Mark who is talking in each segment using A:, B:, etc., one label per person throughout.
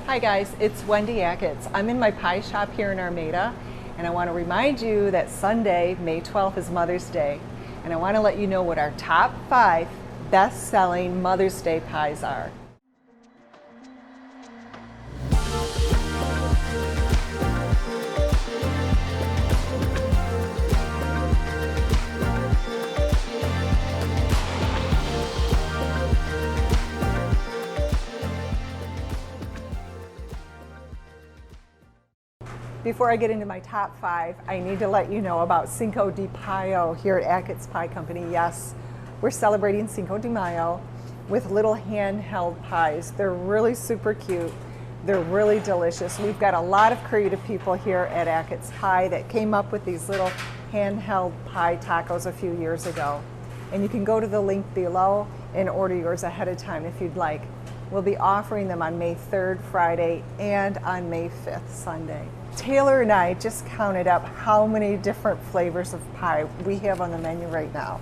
A: Hi guys, it's Wendy Achatz. I'm in my pie shop here in Armada, and I want to remind you that Sunday, May 12th is Mother's Day, and I want to let you know what our top 5 best-selling Mother's Day pies are. Before I get into my top 5, I need to let you know about Cinco de Mayo here at Achatz Pie Company. Yes, we're celebrating Cinco de Mayo with little handheld pies. They're really super cute. They're really delicious. We've got a lot of creative people here at Achatz Pie that came up with these little handheld pie tacos a few years ago. And you can go to the link below and order yours ahead of time if you'd like. We'll be offering them on May 3rd, Friday, and on May 5th, Sunday. Taylor and I just counted up how many different flavors of pie we have on the menu right now.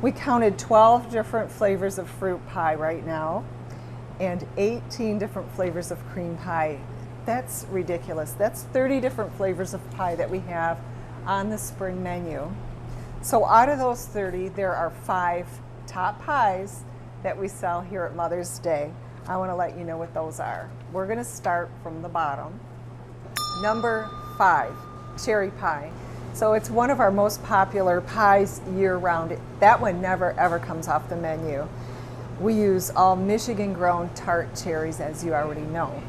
A: We counted 12 different flavors of fruit pie right now and 18 different flavors of cream pie. That's ridiculous. That's 30 different flavors of pie that we have on the spring menu. So out of those 30, there are 5 top pies that we sell here at Mother's Day. I want to let you know what those are. We're going to start from the bottom. Number 5, cherry pie. So it's one of our most popular pies year-round. That one never ever comes off the menu. We use all Michigan-grown tart cherries, as you already know.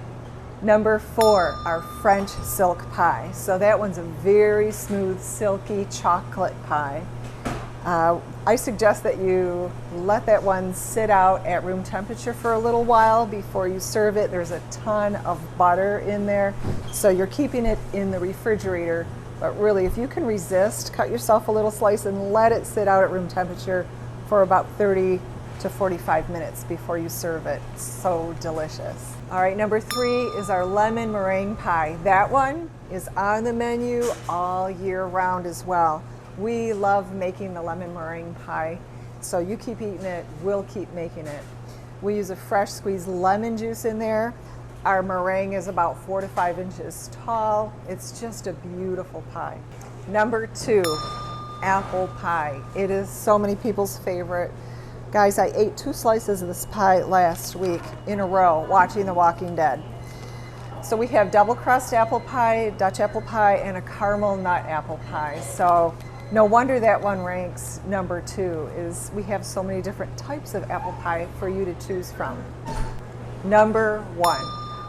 A: Number 4, our French silk pie. So that one's a very smooth, silky chocolate pie. I suggest that you let that one sit out at room temperature for a little while before you serve it. There's a ton of butter in there, so you're keeping it in the refrigerator. But really, if you can resist, cut yourself a little slice and let it sit out at room temperature for about 30 to 45 minutes before you serve it. So delicious. All right, number 3 is our lemon meringue pie. That one is on the menu all year round as well. We love making the lemon meringue pie, so you keep eating it, we'll keep making it. We use a fresh squeezed lemon juice in there. Our meringue is about 4 to 5 inches tall. It's just a beautiful pie. Number 2, apple pie. It is so many people's favorite. Guys, I ate 2 slices of this pie last week in a row watching The Walking Dead. So we have double crust apple pie, Dutch apple pie, and a caramel nut apple pie. So no wonder that one ranks number 2, is we have so many different types of apple pie for you to choose from. Number 1,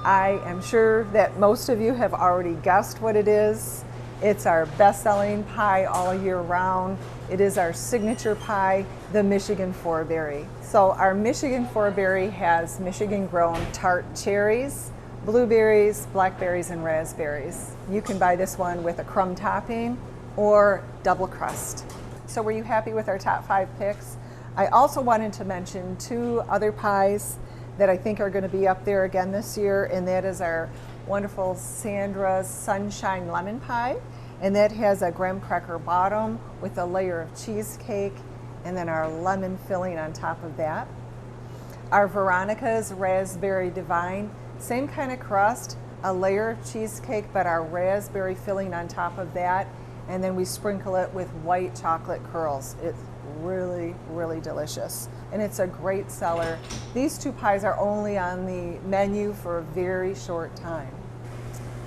A: I am sure that most of you have already guessed what it is. It's our best-selling pie all year round. It is our signature pie, the Michigan 4-berry. So our Michigan 4-berry has Michigan-grown tart cherries, blueberries, blackberries, and raspberries. You can buy this one with a crumb topping or double crust. So were you happy with our top 5 picks? I also wanted to mention 2 other pies that I think are going to be up there again this year, and that is our wonderful Sandra's Sunshine Lemon Pie, and that has a graham cracker bottom with a layer of cheesecake and then our lemon filling on top of that. Our Veronica's Raspberry Divine, same kind of crust, a layer of cheesecake, but our raspberry filling on top of that, and then we sprinkle it with white chocolate curls. It's really, really delicious, and it's a great seller. These 2 pies are only on the menu for a very short time.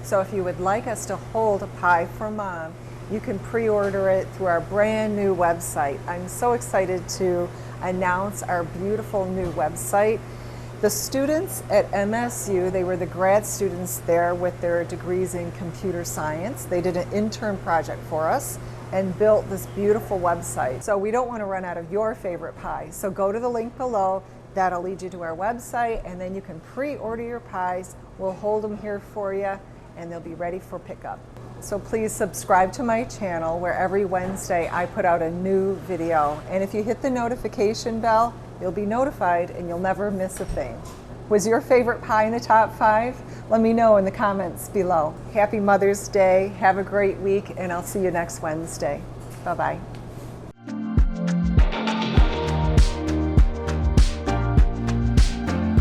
A: So if you would like us to hold a pie for Mom, you can pre-order it through our brand new website. I'm so excited to announce our beautiful new website. The students at MSU, they were the grad students there with their degrees in computer science. They did an intern project for us and built this beautiful website. So we don't want to run out of your favorite pie. So go to the link below. That'll lead you to our website, and then you can pre-order your pies. We'll hold them here for you, and they'll be ready for pickup. So please subscribe to my channel, where every Wednesday I put out a new video. And if you hit the notification bell, you'll be notified and you'll never miss a thing. Was your favorite pie in the top 5? Let me know in the comments below. Happy Mother's Day. Have a great week, and I'll see you next Wednesday. Bye-bye.